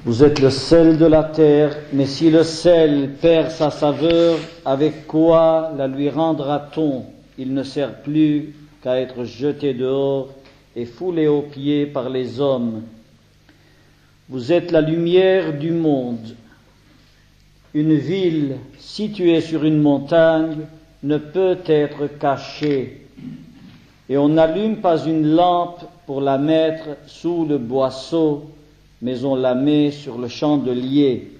Vous êtes le sel de la terre, mais si le sel perd sa saveur, avec quoi la lui rendra-t-on? Il ne sert plus qu'à être jeté dehors et foulé aux pieds par les hommes. Vous êtes la lumière du monde. Une ville située sur une montagne ne peut être cachée, et on n'allume pas une lampe pour la mettre sous le boisseau, mais on la met sur le chandelier,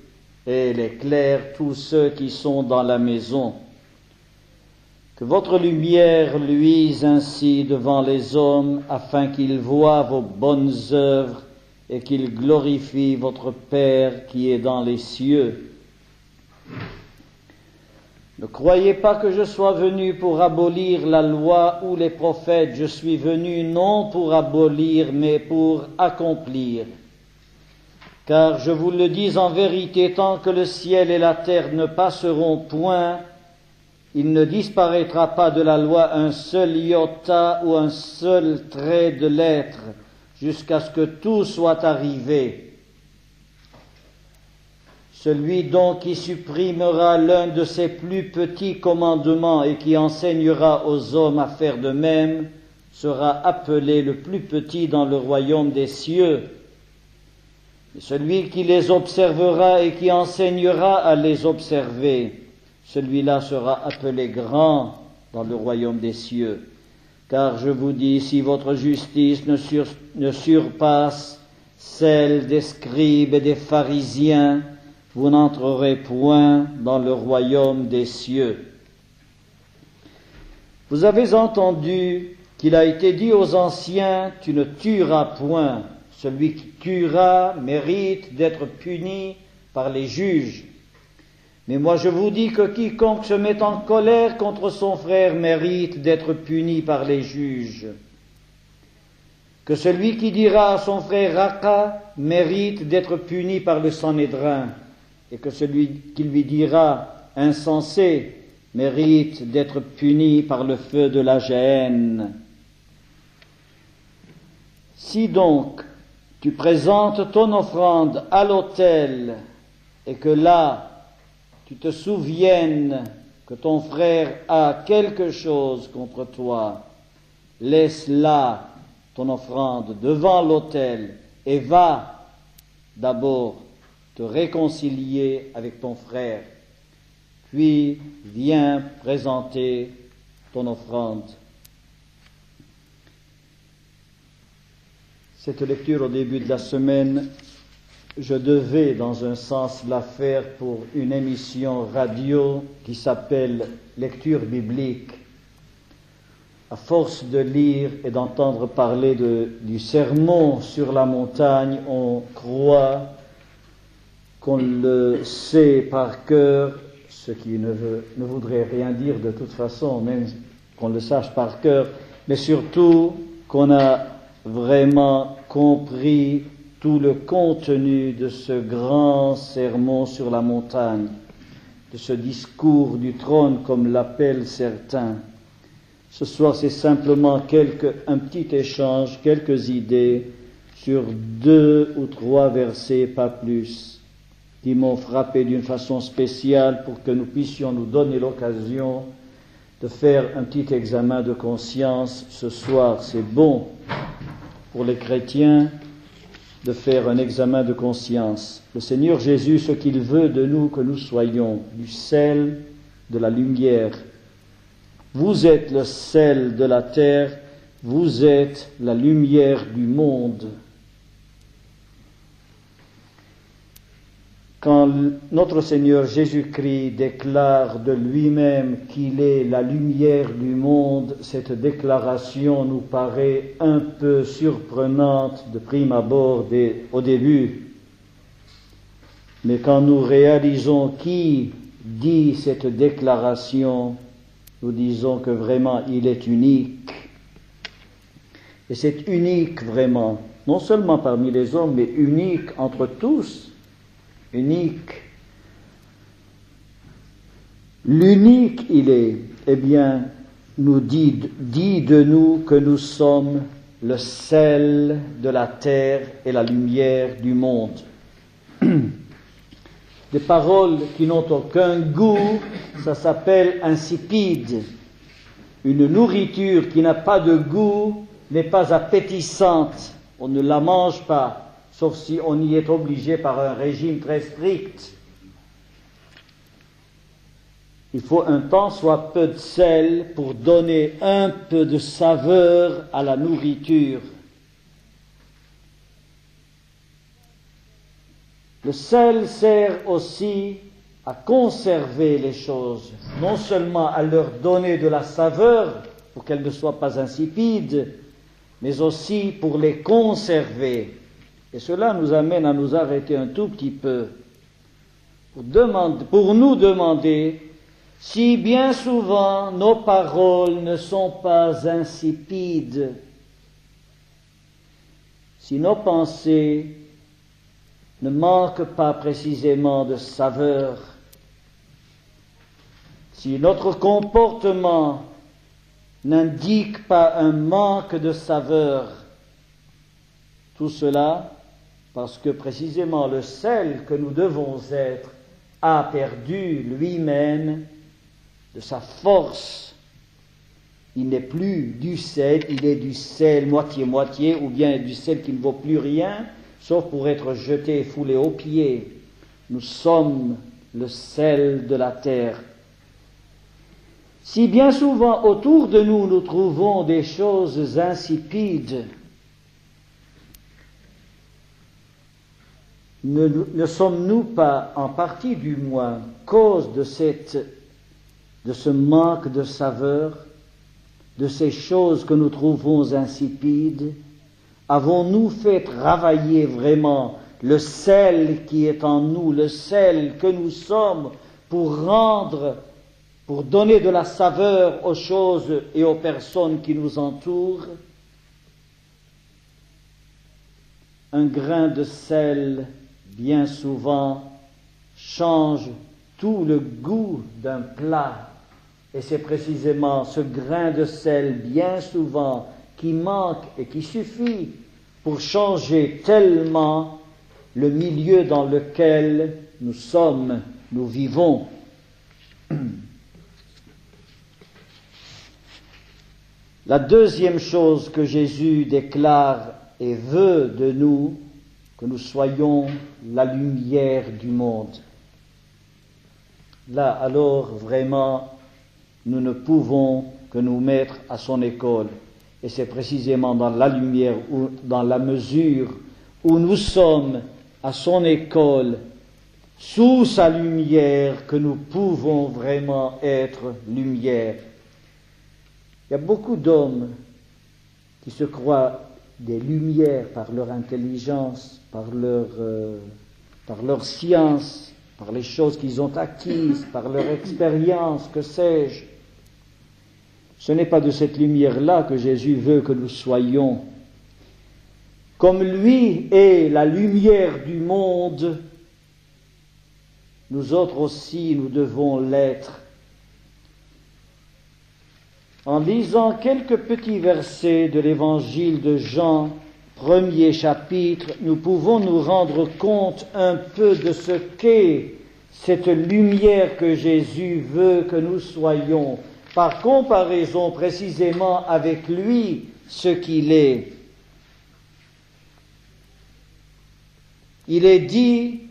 et elle éclaire tous ceux qui sont dans la maison. Que votre lumière luise ainsi devant les hommes, afin qu'ils voient vos bonnes œuvres et qu'ils glorifient votre Père qui est dans les cieux. Ne croyez pas que je sois venu pour abolir la loi ou les prophètes. Je suis venu non pour abolir, mais pour accomplir. Car je vous le dis en vérité, tant que le ciel et la terre ne passeront point, il ne disparaîtra pas de la loi un seul iota ou un seul trait de lettre, jusqu'à ce que tout soit arrivé. Celui donc qui supprimera l'un de ces plus petits commandements et qui enseignera aux hommes à faire de même, sera appelé le plus petit dans le royaume des cieux. Et celui qui les observera et qui enseignera à les observer, celui-là sera appelé grand dans le royaume des cieux. Car je vous dis, si votre justice ne surpasse celle des scribes et des pharisiens, vous n'entrerez point dans le royaume des cieux. Vous avez entendu qu'il a été dit aux anciens, tu ne tueras point. Celui qui tuera mérite d'être puni par les juges. Mais moi je vous dis que quiconque se met en colère contre son frère mérite d'être puni par les juges. Que celui qui dira à son frère Raka mérite d'être puni par le Sanhédrin, et que celui qui lui dira insensé mérite d'être puni par le feu de la géhenne. Si donc tu présentes ton offrande à l'autel et que là tu te souviennes que ton frère a quelque chose contre toi, laisse là ton offrande devant l'autel et va d'abord te réconcilier avec ton frère, puis viens présenter ton offrande. Cette lecture au début de la semaine, je devais dans un sens la faire pour une émission radio qui s'appelle Lecture biblique. À force de lire et d'entendre parler du sermon sur la montagne, on croit qu'on le sait par cœur, ce qui ne voudrait rien dire de toute façon, même qu'on le sache par cœur, mais surtout qu'on a vraiment compris tout le contenu de ce grand sermon sur la montagne, de ce discours du trône comme l'appellent certains. Ce soir, c'est simplement un petit échange, quelques idées sur 2 ou 3 versets, pas plus, qui m'ont frappé d'une façon spéciale pour que nous puissions nous donner l'occasion de faire un petit examen de conscience ce soir. C'est bon pour les chrétiens de faire un examen de conscience. Le Seigneur Jésus, ce qu'il veut de nous, que nous soyons du sel, de la lumière. Vous êtes le sel de la terre, vous êtes la lumière du monde. Quand notre Seigneur Jésus-Christ déclare de lui-même qu'il est la lumière du monde, cette déclaration nous paraît un peu surprenante de prime abord au début. Mais quand nous réalisons qui dit cette déclaration, nous disons que vraiment il est unique. Et c'est unique vraiment, non seulement parmi les hommes, mais unique entre tous. Unique. L'unique il est, eh bien, nous dit de nous que nous sommes le sel de la terre et la lumière du monde. Des paroles qui n'ont aucun goût, ça s'appelle insipide. Une nourriture qui n'a pas de goût n'est pas appétissante. On ne la mange pas, sauf si on y est obligé par un régime très strict. Il faut un tant soit peu de sel pour donner un peu de saveur à la nourriture. Le sel sert aussi à conserver les choses, non seulement à leur donner de la saveur pour qu'elles ne soient pas insipides, mais aussi pour les conserver. Et cela nous amène à nous arrêter un tout petit peu pour nous demander si bien souvent nos paroles ne sont pas insipides, si nos pensées ne manquent pas précisément de saveur, si notre comportement n'indique pas un manque de saveur, tout cela parce que précisément le sel que nous devons être a perdu lui-même de sa force. Il n'est plus du sel, il est du sel moitié-moitié, ou bien du sel qui ne vaut plus rien, sauf pour être jeté et foulé aux pieds. Nous sommes le sel de la terre. Si bien souvent autour de nous nous trouvons des choses insipides, ne sommes-nous pas, en partie du moins, cause de ce manque de saveur, de ces choses que nous trouvons insipides? Avons-nous fait travailler vraiment le sel qui est en nous, le sel que nous sommes, pour donner de la saveur aux choses et aux personnes qui nous entourent? Un grain de sel, bien souvent, change tout le goût d'un plat. Et c'est précisément ce grain de sel, bien souvent, qui manque et qui suffit pour changer tellement le milieu dans lequel nous sommes, nous vivons. La deuxième chose que Jésus déclare et veut de nous, que nous soyons la lumière du monde. Là, alors, vraiment, nous ne pouvons que nous mettre à son école. Et c'est précisément dans la lumière, ou dans la mesure où nous sommes à son école, sous sa lumière, que nous pouvons vraiment être lumière. Il y a beaucoup d'hommes qui se croient des lumières par leur intelligence, par leur science, par les choses qu'ils ont acquises, par leur expérience, que sais-je. Ce n'est pas de cette lumière-là que Jésus veut que nous soyons. Comme lui est la lumière du monde, nous autres aussi, nous devons l'être. En lisant quelques petits versets de l'évangile de Jean, premier chapitre, nous pouvons nous rendre compte un peu de ce qu'est cette lumière que Jésus veut que nous soyons, par comparaison précisément avec lui, ce qu'il est. Il est dit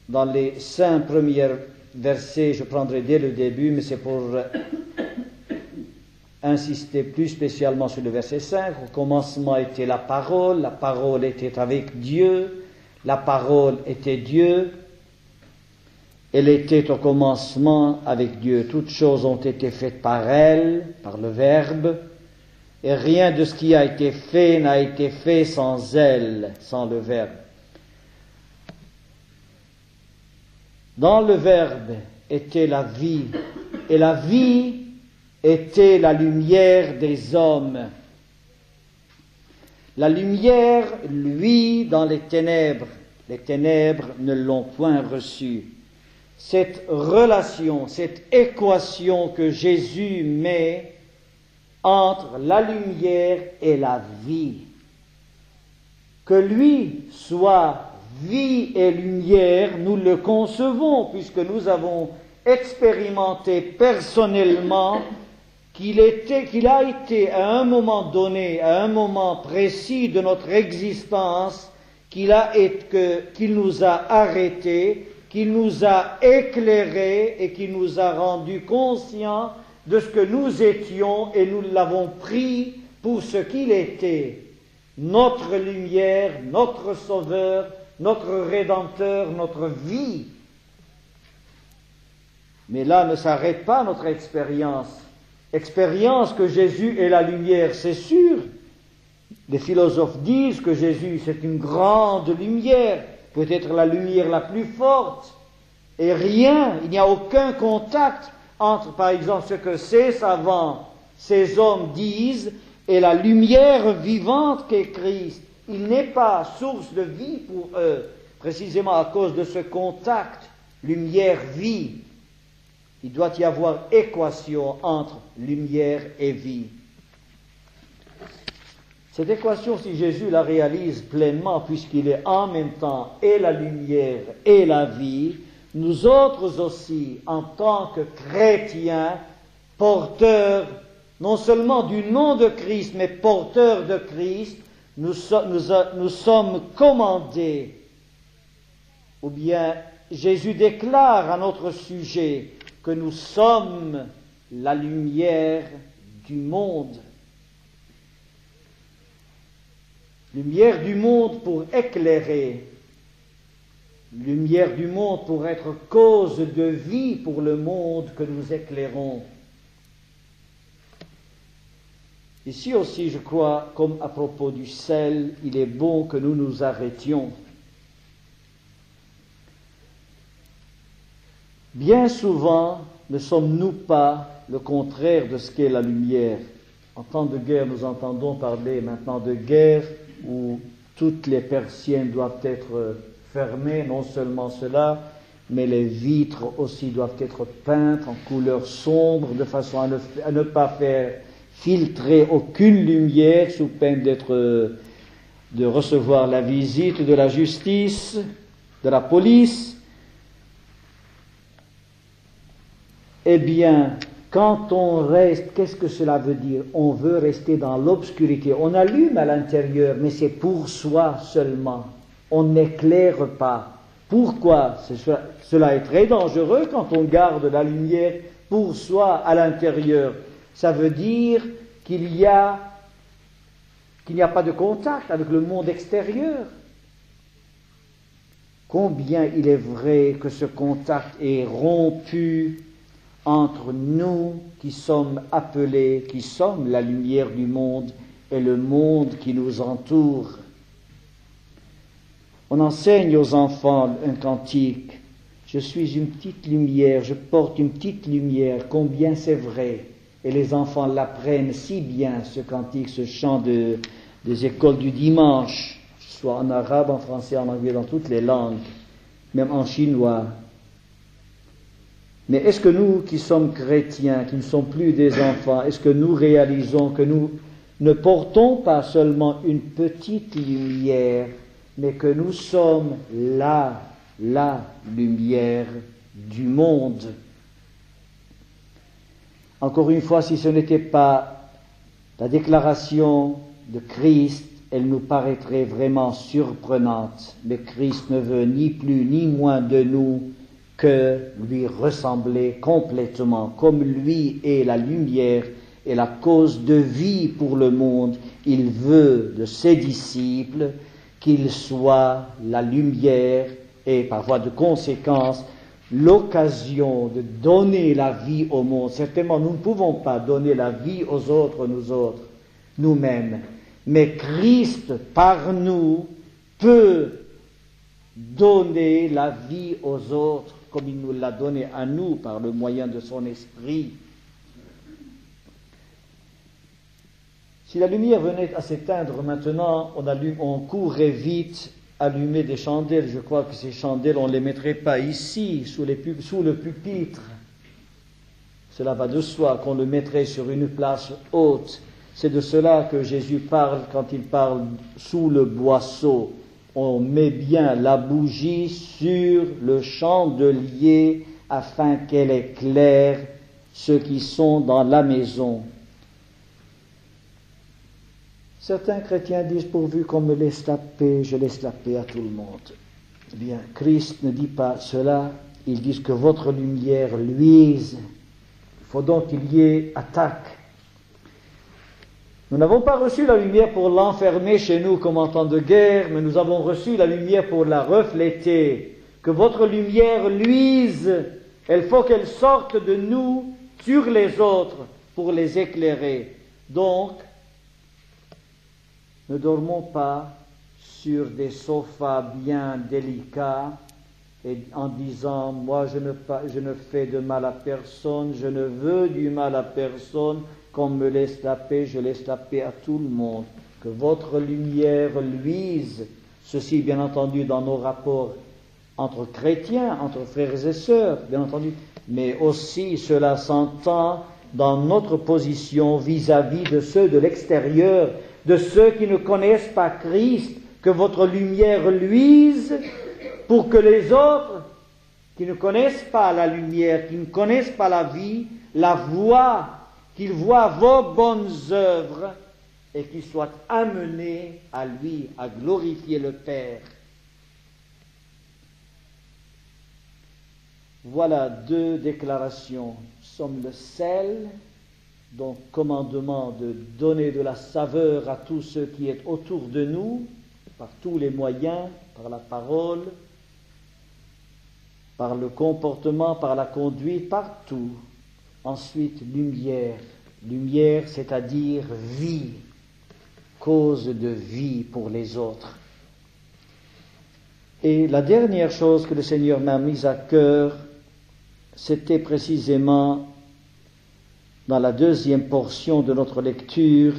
dans les 5 premiers versets, je prendrai dès le début, mais c'est pour insister plus spécialement sur le verset 5. Au commencement était la parole était avec Dieu, la parole était Dieu, elle était au commencement avec Dieu. Toutes choses ont été faites par elle, par le Verbe, et rien de ce qui a été fait n'a été fait sans elle, sans le Verbe. Dans le Verbe était la vie, et la vie était la lumière des hommes. La lumière, lui, dans les ténèbres ne l'ont point reçue. Cette relation, cette équation que Jésus met entre la lumière et la vie, que lui soit vie et lumière, nous le concevons, puisque nous avons expérimenté personnellement qu'il a été à un moment donné, à un moment précis de notre existence, qu'il nous a arrêtés, qu'il nous a éclairés et qu'il nous a rendus conscients de ce que nous étions, et nous l'avons pris pour ce qu'il était, notre lumière, notre sauveur, notre rédempteur, notre vie. Mais là ne s'arrête pas notre expérience. Expérience que Jésus est la lumière, c'est sûr. Les philosophes disent que Jésus, c'est une grande lumière, peut-être la lumière la plus forte. Et il n'y a aucun contact entre, par exemple, ce que ces savants, ces hommes disent, et la lumière vivante qu'est Christ. Il n'est pas source de vie pour eux, précisément à cause de ce contact, lumière-vie. Il doit y avoir équation entre lumière et vie. Cette équation, si Jésus la réalise pleinement, puisqu'il est en même temps et la lumière et la vie, nous autres aussi, en tant que chrétiens, porteurs non seulement du nom de Christ, mais porteurs de Christ, nous sommes commandés, ou bien Jésus déclare à notre sujet que nous sommes la lumière du monde. Lumière du monde pour éclairer, lumière du monde pour être cause de vie pour le monde que nous éclairons. Ici aussi, je crois, comme à propos du sel, il est bon que nous nous arrêtions. Bien souvent, ne sommes-nous pas le contraire de ce qu'est la lumière? En temps de guerre, nous entendons parler maintenant de guerre où toutes les persiennes doivent être fermées, non seulement cela, mais les vitres aussi doivent être peintes en couleur sombre, de façon à ne pas faire filtrer aucune lumière sous peine de recevoir la visite de la justice, de la police. Eh bien, quand on reste, qu'est-ce que cela veut dire? On veut rester dans l'obscurité. On allume à l'intérieur, mais c'est pour soi seulement. On n'éclaire pas. Pourquoi? Cela est très dangereux quand on garde la lumière pour soi à l'intérieur. Ça veut dire qu'il n'y a pas de contact avec le monde extérieur. Combien il est vrai que ce contact est rompu entre nous qui sommes appelés, qui sommes la lumière du monde, et le monde qui nous entoure. On enseigne aux enfants un cantique. Je suis une petite lumière, je porte une petite lumière, combien c'est vrai. Et les enfants l'apprennent si bien, ce cantique, ce chant des écoles du dimanche, soit en arabe, en français, en anglais, dans toutes les langues, même en chinois. Mais est-ce que nous qui sommes chrétiens, qui ne sommes plus des enfants, est-ce que nous réalisons que nous ne portons pas seulement une petite lumière, mais que nous sommes la lumière du monde? Encore une fois, si ce n'était pas la déclaration de Christ, elle nous paraîtrait vraiment surprenante. Mais Christ ne veut ni plus ni moins de nous que lui ressembler complètement. Comme lui est la lumière et la cause de vie pour le monde, il veut de ses disciples qu'ils soient la lumière et par voie de conséquence l'occasion de donner la vie au monde. Certainement, nous ne pouvons pas donner la vie aux autres, nous autres, nous-mêmes. Mais Christ, par nous, peut donner la vie aux autres, comme il nous l'a donné à nous par le moyen de son esprit. Si la lumière venait à s'éteindre maintenant, on courrait vite allumer des chandelles. Je crois que ces chandelles, on ne les mettrait pas ici, sous le pupitre. Cela va de soi qu'on le mettrait sur une place haute. C'est de cela que Jésus parle quand il parle sous le boisseau. on met bien la bougie sur le chandelier afin qu'elle éclaire ceux qui sont dans la maison. Certains chrétiens disent, pourvu qu'on me laisse la paix, je laisse la paix à tout le monde. Eh bien, Christ ne dit pas cela, il dit que votre lumière luise. Il faut donc qu'il y ait attaque. Nous n'avons pas reçu la lumière pour l'enfermer chez nous comme en temps de guerre, mais nous avons reçu la lumière pour la refléter. Que votre lumière luise, il faut qu'elle sorte de nous sur les autres pour les éclairer. Donc, ne dormons pas sur des sofas bien délicats et en disant, moi je ne fais de mal à personne, je ne veux du mal à personne, qu'on me laisse la paix, je laisse la paix à tout le monde. Que votre lumière luise, ceci bien entendu dans nos rapports entre chrétiens, entre frères et sœurs, bien entendu, mais aussi cela s'entend dans notre position vis-à-vis de ceux de l'extérieur, de ceux qui ne connaissent pas Christ, que votre lumière luise pour que les autres qui ne connaissent pas la lumière, qui ne connaissent pas la vie, la voient, qu'ils voient vos bonnes œuvres et qu'ils soient amenés à lui, à glorifier le Père. Voilà 2 déclarations. Nous sommes le sel, donc commandement de donner de la saveur à tout ce qui est autour de nous, par tous les moyens, par la parole, par le comportement, par la conduite, partout. Ensuite, lumière. Lumière, c'est-à-dire vie, cause de vie pour les autres. Et la dernière chose que le Seigneur m'a mise à cœur, c'était précisément dans la 2e portion de notre lecture,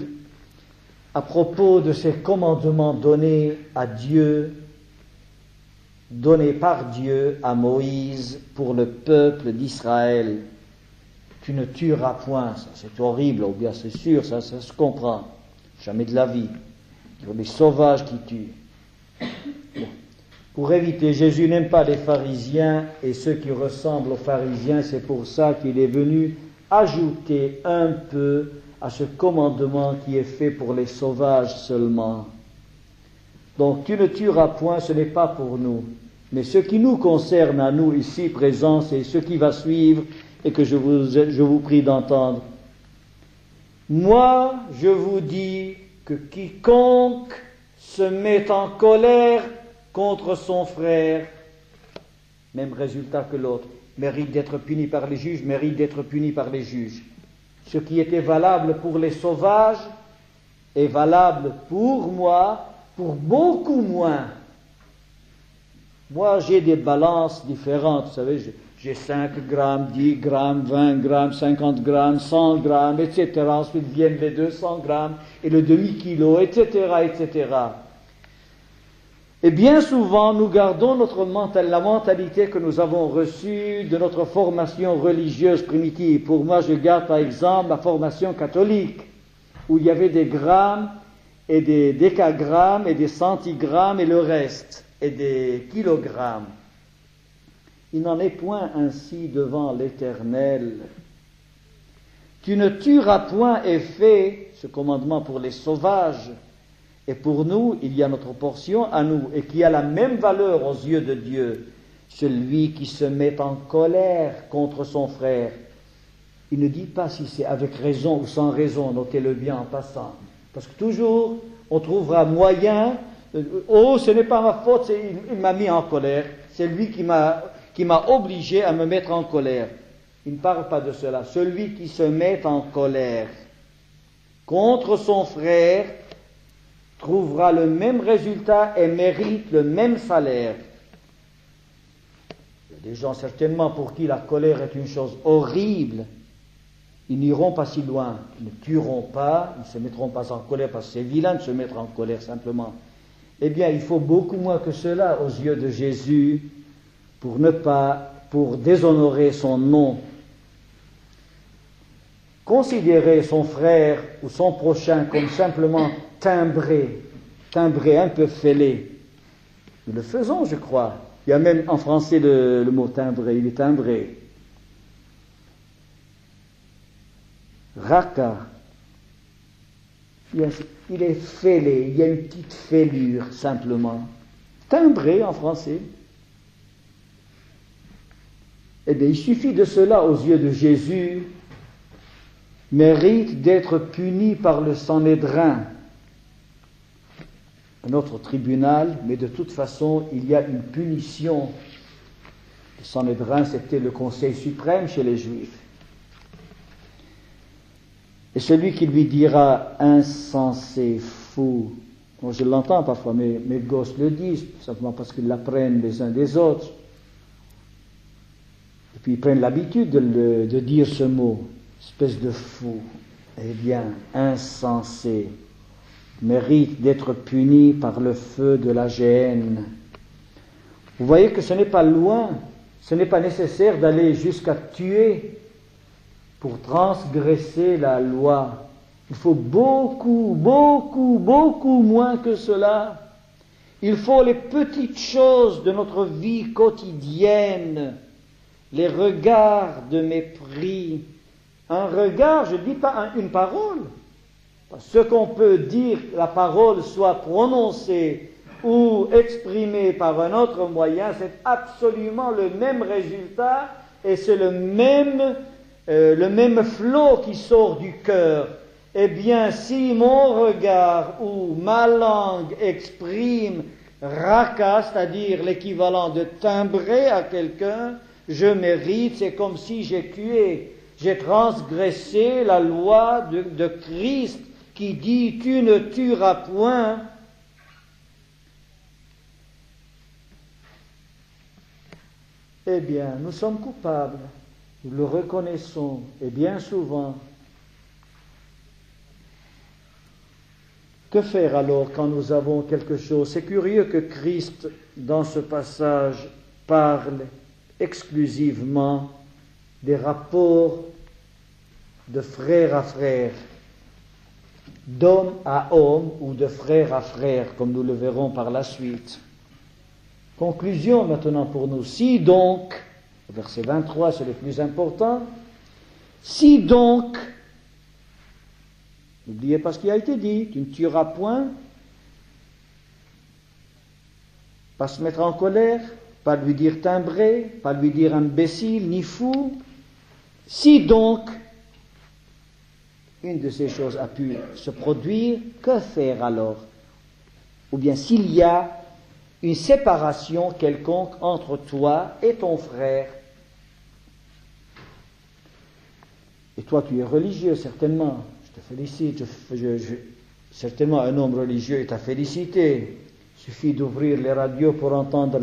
à propos de ces commandements donnés à Dieu, donnés par Dieu à Moïse pour le peuple d'Israël. Tu ne tueras point, ça c'est horrible, ou bien c'est sûr, ça se comprend, jamais de la vie. Il y a des sauvages qui tuent. Bon. Pour éviter, Jésus n'aime pas les pharisiens et ceux qui ressemblent aux pharisiens, c'est pour ça qu'il est venu ajouter un peu à ce commandement qui est fait pour les sauvages seulement. Donc tu ne tueras point, ce n'est pas pour nous, mais ce qui nous concerne à nous ici présents, c'est ce qui va suivre et que je vous prie d'entendre. Moi, je vous dis que quiconque se met en colère contre son frère, même résultat que l'autre, mérite d'être puni par les juges, mérite d'être puni par les juges. Ce qui était valable pour les sauvages est valable pour moi, pour beaucoup moins. Moi, j'ai des balances différentes, vous savez, j'ai 5 grammes, 10 grammes, 20 grammes, 50 grammes, 100 grammes, etc. Ensuite viennent les 200 grammes et le demi-kilo, etc., etc. Et bien souvent, nous gardons la mentalité que nous avons reçue de notre formation religieuse primitive. Pour moi, je garde par exemple la formation catholique, où il y avait des grammes et des décagrammes et des centigrammes et le reste, et des kilogrammes. Il n'en est point ainsi devant l'Éternel. Tu ne tueras point est fait, ce commandement pour les sauvages, et pour nous, il y a notre portion à nous, et qui a la même valeur aux yeux de Dieu, celui qui se met en colère contre son frère. Il ne dit pas si c'est avec raison ou sans raison, notez-le bien en passant, parce que toujours, on trouvera moyen, oh, ce n'est pas ma faute, il m'a mis en colère, c'est lui qui m'a obligé à me mettre en colère. Il ne parle pas de cela. Celui qui se met en colère contre son frère trouvera le même résultat et mérite le même salaire. Il y a des gens certainement pour qui la colère est une chose horrible. Ils n'iront pas si loin, ils ne tueront pas, ils ne se mettront pas en colère parce que c'est vilain de se mettre en colère simplement. Eh bien, il faut beaucoup moins que cela aux yeux de Jésus pour déshonorer son nom. Considérer son frère ou son prochain comme simplement timbré, un peu fêlé, Nous le faisons, je crois. Il y a même en français le mot timbré, il est timbré. Raka, il est fêlé, il y a une petite fêlure simplement. Timbré en français. Eh bien, il suffit de cela aux yeux de Jésus, mérite d'être puni par le Sanhédrin, un autre tribunal, mais de toute façon, il y a une punition. Le Sanhédrin, c'était le conseil suprême chez les Juifs. Et celui qui lui dira insensé, fou, bon, je l'entends parfois, mes gosses le disent, simplement parce qu'ils l'apprennent les uns des autres. Et puis ils prennent l'habitude de dire ce mot, espèce de fou. Eh bien, insensé, mérite d'être puni par le feu de la géhenne. Vous voyez que ce n'est pas loin, ce n'est pas nécessaire d'aller jusqu'à tuer pour transgresser la loi. Il faut beaucoup, beaucoup, beaucoup moins que cela. Il faut les petites choses de notre vie quotidienne, les regards de mépris. Un regard, je ne dis pas une parole. Ce qu'on peut dire, la parole soit prononcée ou exprimée par un autre moyen, c'est absolument le même résultat et c'est le même flot qui sort du cœur. Eh bien, si mon regard ou ma langue exprime raka, c'est-à-dire l'équivalent de timbrer à quelqu'un, je mérite, c'est comme si j'ai tué, j'ai transgressé la loi de Christ qui dit « tu ne tueras point ». Eh bien, nous sommes coupables, nous le reconnaissons, et bien souvent. Que faire alors quand nous avons quelque chose? C'est curieux que Christ, dans ce passage, parle exclusivement des rapports de frère à frère, d'homme à homme ou de frère à frère, comme nous le verrons par la suite. Conclusion maintenant pour nous. Si donc, verset 23, c'est le plus important, si donc, n'oubliez pas ce qui a été dit, tu ne tueras point, pas se mettre en colère, pas lui dire timbré, pas lui dire imbécile ni fou. Si donc, une de ces choses a pu se produire, que faire alors? Ou bien s'il y a une séparation quelconque entre toi et ton frère, et toi tu es religieux certainement, je te félicite, certainement un homme religieux est à féliciter. Il suffit d'ouvrir les radios pour entendre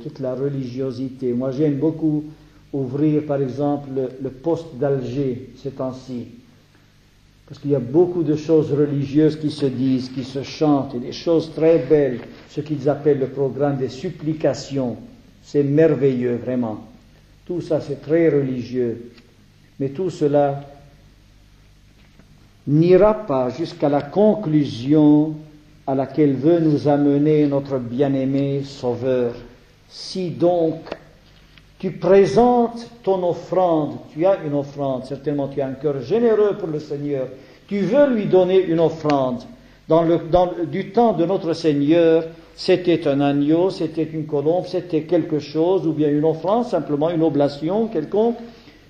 toute la religiosité. Moi j'aime beaucoup ouvrir par exemple le poste d'Alger ces temps-ci, parce qu'il y a beaucoup de choses religieuses qui se disent, qui se chantent, et des choses très belles, ce qu'ils appellent le programme des supplications. C'est merveilleux, vraiment. Tout ça, c'est très religieux. Mais tout cela n'ira pas jusqu'à la conclusion à laquelle veut nous amener notre bien-aimé Sauveur. Si donc tu présentes ton offrande, tu as une offrande, certainement tu as un cœur généreux pour le Seigneur, tu veux lui donner une offrande. Du temps de notre Seigneur, c'était un agneau, c'était une colombe, c'était quelque chose, ou bien une offrande, simplement une oblation quelconque.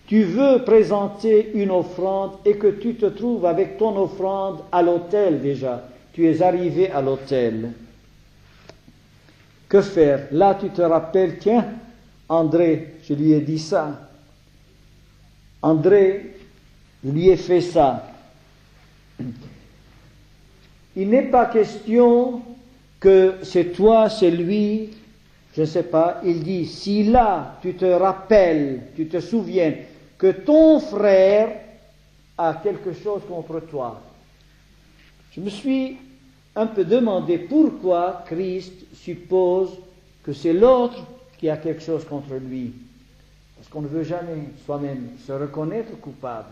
Tu veux présenter une offrande et que tu te trouves avec ton offrande à l'autel déjà. Tu es arrivé à l'autel. Que faire? Là, tu te rappelles, tiens, André, je lui ai dit ça. André, je lui ai fait ça. Il n'est pas question que c'est toi, c'est lui, je ne sais pas. Il dit, si là, tu te rappelles, tu te souviens que ton frère a quelque chose contre toi. Je me suis un peu demandé pourquoi Christ suppose que c'est l'autre qui a quelque chose contre lui. Parce qu'on ne veut jamais soi-même se reconnaître coupable.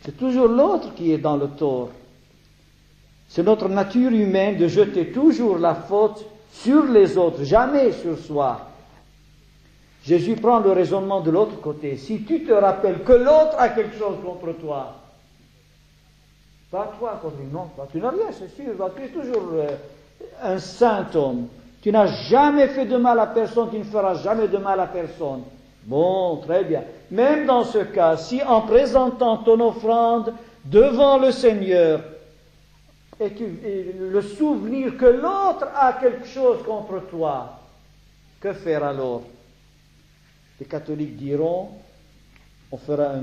C'est toujours l'autre qui est dans le tort. C'est notre nature humaine de jeter toujours la faute sur les autres, jamais sur soi. Jésus prend le raisonnement de l'autre côté. Si tu te rappelles que l'autre a quelque chose contre toi, pas toi contre lui, non, toi, tu n'as rien, c'est sûr, toi, tu es toujours un saint homme. Tu n'as jamais fait de mal à personne, tu ne feras jamais de mal à personne. Bon, très bien. Même dans ce cas, si en présentant ton offrande devant le Seigneur, et le souvenir que l'autre a quelque chose contre toi, que faire alors? Les catholiques diront, on fera un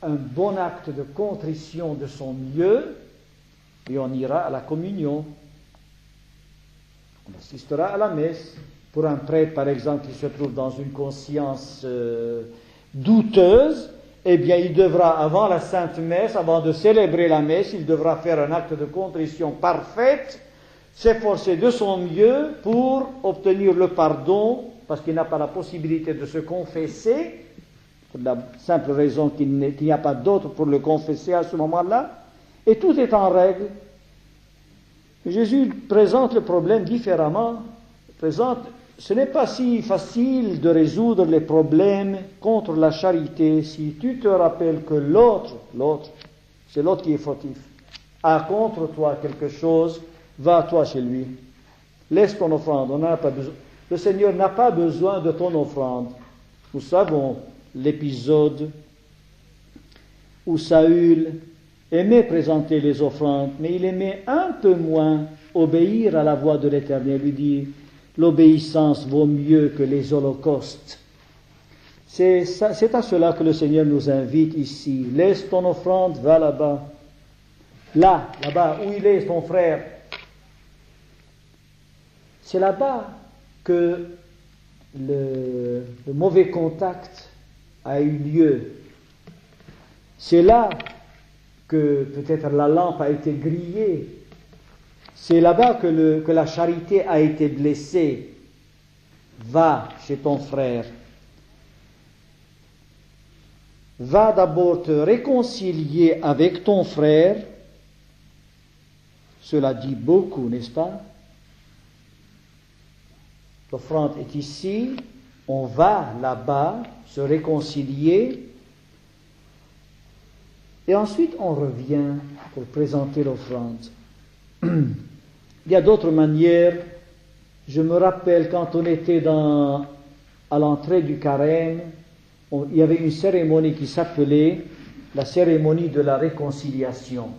bon acte de contrition de son mieux, et on ira à la communion. On assistera à la messe. Pour un prêtre, par exemple, qui se trouve dans une conscience douteuse, eh bien, il devra, avant la Sainte Messe, avant de célébrer la messe, il devra faire un acte de contrition parfaite, s'efforcer de son mieux pour obtenir le pardon, parce qu'il n'a pas la possibilité de se confesser, pour la simple raison qu'il n'y a pas d'autre pour le confesser à ce moment-là, et tout est en règle. Jésus présente le problème différemment. Ce n'est pas si facile de résoudre les problèmes contre la charité si tu te rappelles que l'autre, c'est l'autre qui est fautif, a contre toi quelque chose, va toi chez lui. Laisse ton offrande, on n'a pas besoin. Le Seigneur n'a pas besoin de ton offrande. Nous savons l'épisode où Saül aimait présenter les offrandes, mais il aimait un peu moins obéir à la voix de l'Éternel. Il lui dit, l'obéissance vaut mieux que les holocaustes. C'est à cela que le Seigneur nous invite ici. Laisse ton offrande, va là-bas. Là-bas, où il est ton frère. C'est là-bas que le mauvais contact a eu lieu. C'est là que peut-être la lampe a été grillée. C'est là-bas que la charité a été blessée. Va chez ton frère. Va d'abord te réconcilier avec ton frère. Cela dit beaucoup, n'est-ce pas? L'offrande est ici, on va là-bas se réconcilier et ensuite on revient pour présenter l'offrande. Il y a d'autres manières. Je me rappelle quand on était à l'entrée du carême, il y avait une cérémonie qui s'appelait la cérémonie de la réconciliation.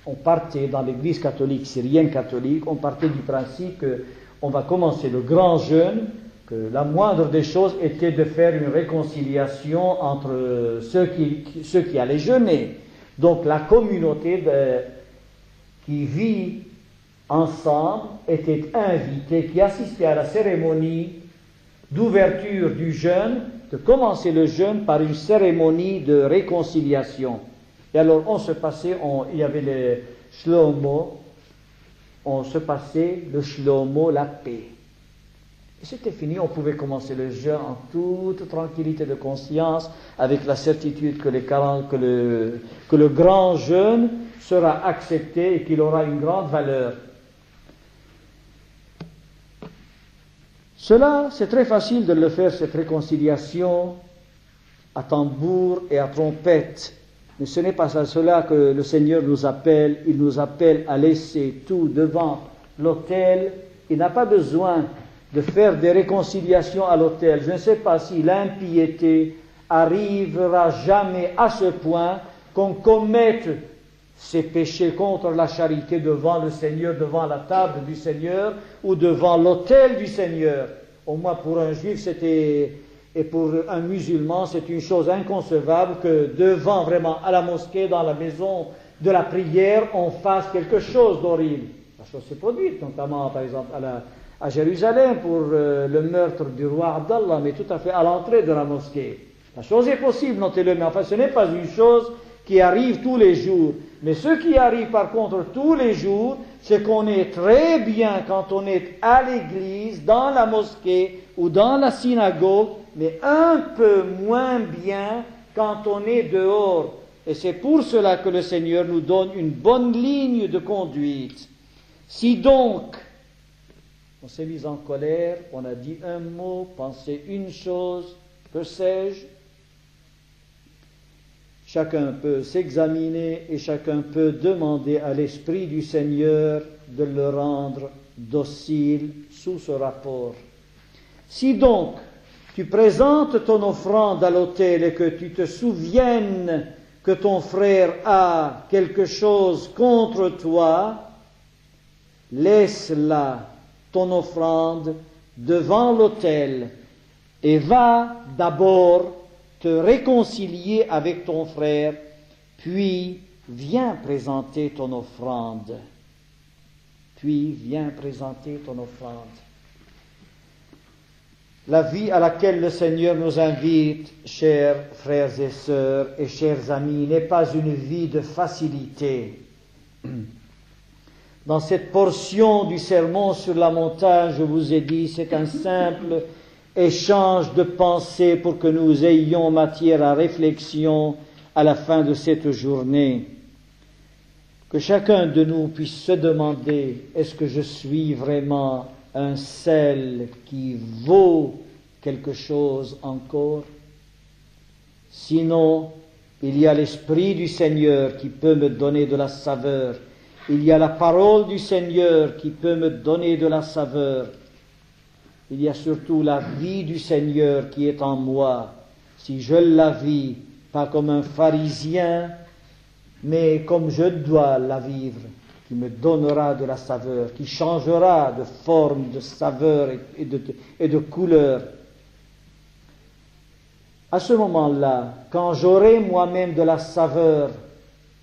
On partait dans l'église catholique, syrienne catholique, on partait du principe qu'on va commencer le grand jeûne, que la moindre des choses était de faire une réconciliation entre ceux qui allaient jeûner. Donc la communauté qui vit ensemble était invitée, qui assistait à la cérémonie d'ouverture du jeûne, de commencer le jeûne par une cérémonie de réconciliation. Et alors il y avait le shlomo, on se passait le shlomo, la paix. Et c'était fini, on pouvait commencer le jeûne en toute tranquillité de conscience, avec la certitude que le grand jeûne sera accepté et qu'il aura une grande valeur. Cela, c'est très facile de le faire, cette réconciliation, à tambour et à trompette. Mais ce n'est pas à cela que le Seigneur nous appelle. Il nous appelle à laisser tout devant l'autel. Il n'a pas besoin de faire des réconciliations à l'autel. Je ne sais pas si l'impiété arrivera jamais à ce point qu'on commette ces péchés contre la charité devant le Seigneur, devant la table du Seigneur ou devant l'autel du Seigneur. Au moins pour un juif, et pour un musulman, c'est une chose inconcevable que devant vraiment à la mosquée, dans la maison de la prière, on fasse quelque chose d'horrible. La chose s'est produite, notamment par exemple à Jérusalem pour le meurtre du roi Abdallah, mais tout à fait à l'entrée de la mosquée. La chose est possible, notez-le, mais enfin ce n'est pas une chose qui arrive tous les jours. Mais ce qui arrive par contre tous les jours, c'est qu'on est très bien quand on est à l'église, dans la mosquée ou dans la synagogue, mais un peu moins bien quand on est dehors. Et c'est pour cela que le Seigneur nous donne une bonne ligne de conduite. Si donc On s'est mis en colère, on a dit un mot, pensé une chose, que sais-je? Chacun peut s'examiner et chacun peut demander à l'Esprit du Seigneur de le rendre docile sous ce rapport. Si donc tu présentes ton offrande à l'autel et que tu te souviennes que ton frère a quelque chose contre toi, laisse là ton offrande devant l'autel et va d'abord te réconcilier avec ton frère, puis viens présenter ton offrande. La vie à laquelle le Seigneur nous invite, chers frères et sœurs et chers amis, n'est pas une vie de facilité. Dans cette portion du sermon sur la montagne, je vous ai dit, c'est un simple échange de pensées pour que nous ayons matière à réflexion à la fin de cette journée. Que chacun de nous puisse se demander, est-ce que je suis vraiment un sel qui vaut quelque chose encore? Sinon, il y a l'Esprit du Seigneur qui peut me donner de la saveur. Il y a la parole du Seigneur qui peut me donner de la saveur. Il y a surtout la vie du Seigneur qui est en moi. Si je la vis, pas comme un pharisien, mais comme je dois la vivre, qui me donnera de la saveur, qui changera de forme, de saveur et de couleur. À ce moment-là, quand j'aurai moi-même de la saveur,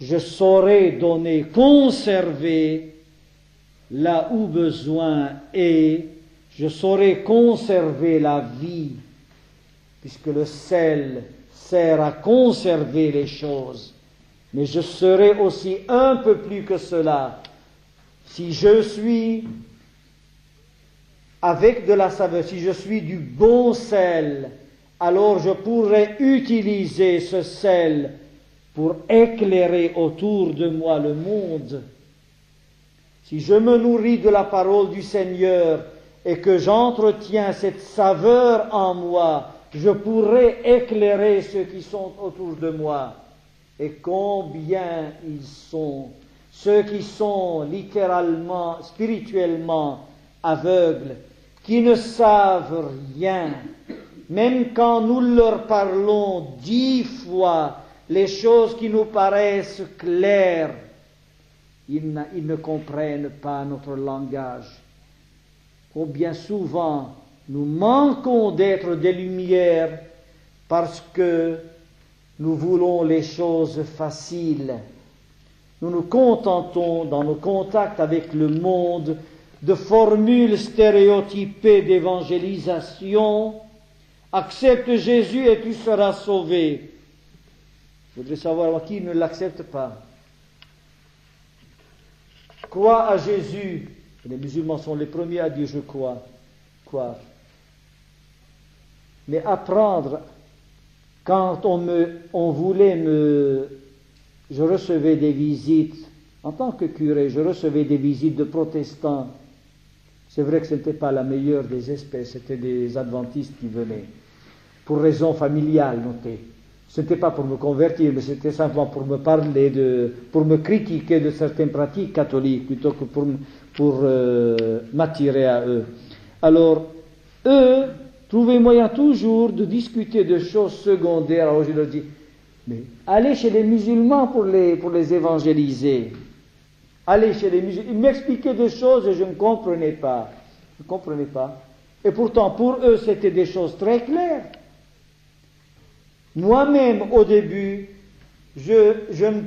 je saurai donner, conserver là où besoin est, je saurai conserver la vie, puisque le sel sert à conserver les choses. Mais je serai aussi un peu plus que cela. Si je suis avec de la saveur, si je suis du bon sel, alors je pourrai utiliser ce sel pour éclairer autour de moi le monde. Si je me nourris de la parole du Seigneur et que j'entretiens cette saveur en moi, je pourrai éclairer ceux qui sont autour de moi. Et combien ils sont, ceux qui sont littéralement, spirituellement aveugles, qui ne savent rien, même quand nous leur parlons 10 fois les choses qui nous paraissent claires, ils ne comprennent pas notre langage. Combien souvent nous manquons d'être des lumières parce que nous voulons les choses faciles. Nous nous contentons, dans nos contacts avec le monde, de formules stéréotypées d'évangélisation. Accepte Jésus et tu seras sauvé. Je voudrais savoir qui ne l'accepte pas. Crois à Jésus. Les musulmans sont les premiers à dire je crois. Croire. Mais apprendre. Quand je recevais des visites, en tant que curé, je recevais des visites de protestants. C'est vrai que ce n'était pas la meilleure des espèces, c'était des adventistes qui venaient, pour raisons familiales, notez. Ce n'était pas pour me convertir, mais c'était simplement pour me parler, pour me critiquer de certaines pratiques catholiques, plutôt que pour m'attirer à eux. Alors, eux trouvaient moyen toujours de discuter de choses secondaires. Alors je leur dis, mais allez chez les musulmans pour les évangéliser. Allez chez les musulmans. Ils m'expliquaient des choses et je ne comprenais pas. Je ne comprenais pas. Et pourtant, pour eux, c'était des choses très claires. Moi-même, au début, je ne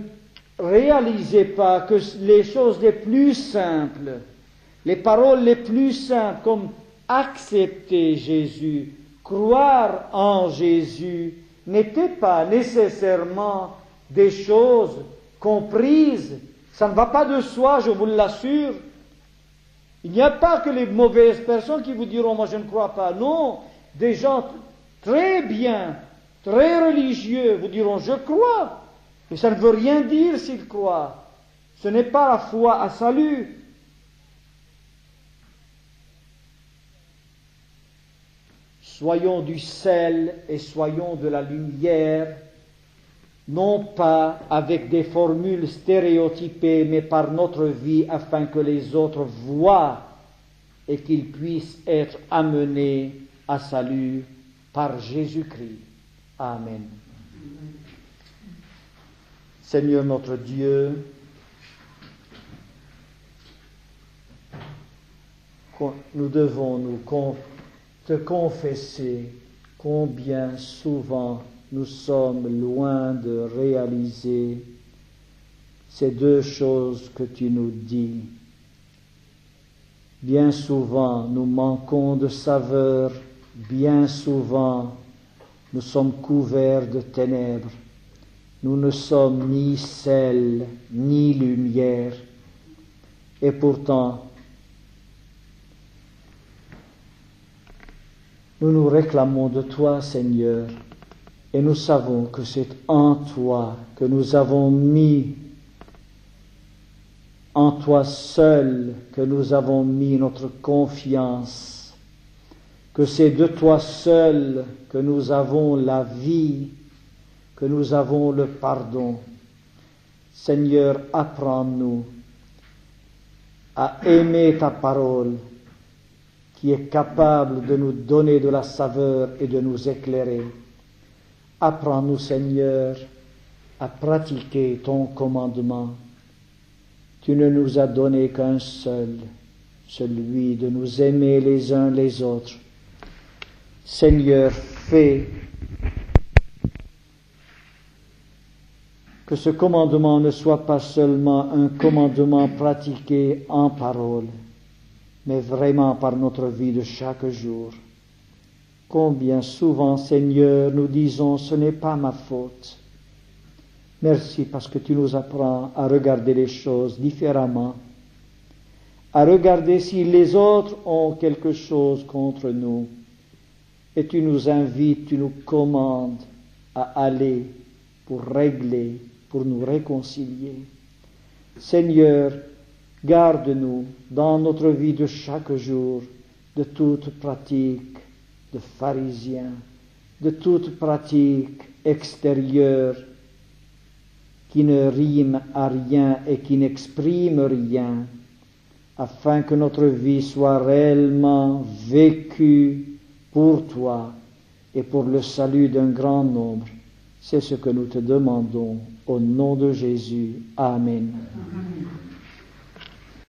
réalisais pas que les choses les plus simples, les paroles les plus simples, comme accepter Jésus, croire en Jésus, n'étaient pas nécessairement des choses comprises. Ça ne va pas de soi, je vous l'assure. Il n'y a pas que les mauvaises personnes qui vous diront « moi je ne crois pas ». Non, des gens très bien, très religieux vous diront « je crois ». Mais ça ne veut rien dire s'ils croient. Ce n'est pas la foi à salut. soyons du sel et soyons de la lumière, non pas avec des formules stéréotypées, mais par notre vie, afin que les autres voient et qu'ils puissent être amenés à salut par Jésus-Christ. Amen. Seigneur notre Dieu, nous devons te confesser combien souvent nous sommes loin de réaliser ces deux choses que tu nous dis. Bien souvent, nous manquons de saveur, bien souvent, nous sommes couverts de ténèbres. Nous ne sommes ni sel, ni lumière. Et pourtant, nous nous réclamons de toi, Seigneur, et nous savons que c'est en toi que nous avons mis, en toi seul que nous avons mis notre confiance, que c'est de toi seul que nous avons la vie, que nous avons le pardon. Seigneur, apprends-nous à aimer ta parole, qui est capable de nous donner de la saveur et de nous éclairer. Apprends-nous, Seigneur, à pratiquer ton commandement. Tu ne nous as donné qu'un seul, celui de nous aimer les uns les autres. Seigneur, fais que ce commandement ne soit pas seulement un commandement pratiqué en parole, mais vraiment par notre vie de chaque jour. Combien souvent, Seigneur, nous disons « ce n'est pas ma faute ». Merci parce que tu nous apprends à regarder les choses différemment, à regarder si les autres ont quelque chose contre nous. Et tu nous invites, tu nous commandes à aller pour régler, pour nous réconcilier. Seigneur, garde-nous dans notre vie de chaque jour de toute pratique de pharisien, de toute pratique extérieure qui ne rime à rien et qui n'exprime rien, afin que notre vie soit réellement vécue pour toi et pour le salut d'un grand nombre. C'est ce que nous te demandons au nom de Jésus. Amen. Amen.